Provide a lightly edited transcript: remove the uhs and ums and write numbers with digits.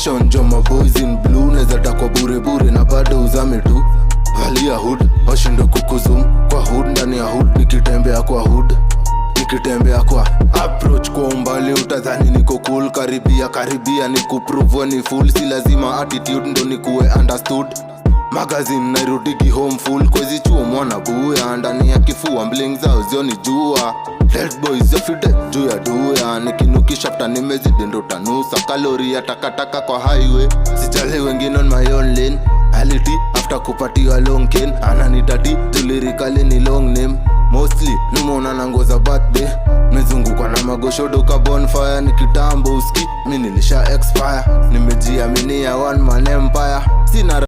Attention joma boys in blue, neza takwa bure bure na bado uzame tu. Valia hood, washindo kukuzum kwa hood, ndani ya hood nikitembea kwa hood, nikitembea kwa approach kwa umbali utadhani niko cool. Karibia ni kuprove ni full, si lazima attitude ndo nikuwe understood. Magazine nairudigi home full, kwezi chuo mwana buya, ndani ya kifua bling zao zioni jua. Dead boys ya fide juu ya duya, nikinukisha after nimezidi ndo tanusa. Kalori ya takataka kwa highway, sijali wengine on my own lane. Ality after kupatiwa long cane, ananitati tulirikali ni long name. Mostly nimeona na nguo za birthday, mezungukwa na magoshodo ka bonfire. Ni kitambo uski, mi nilisha expire, nimejiaminia one man empire. Sina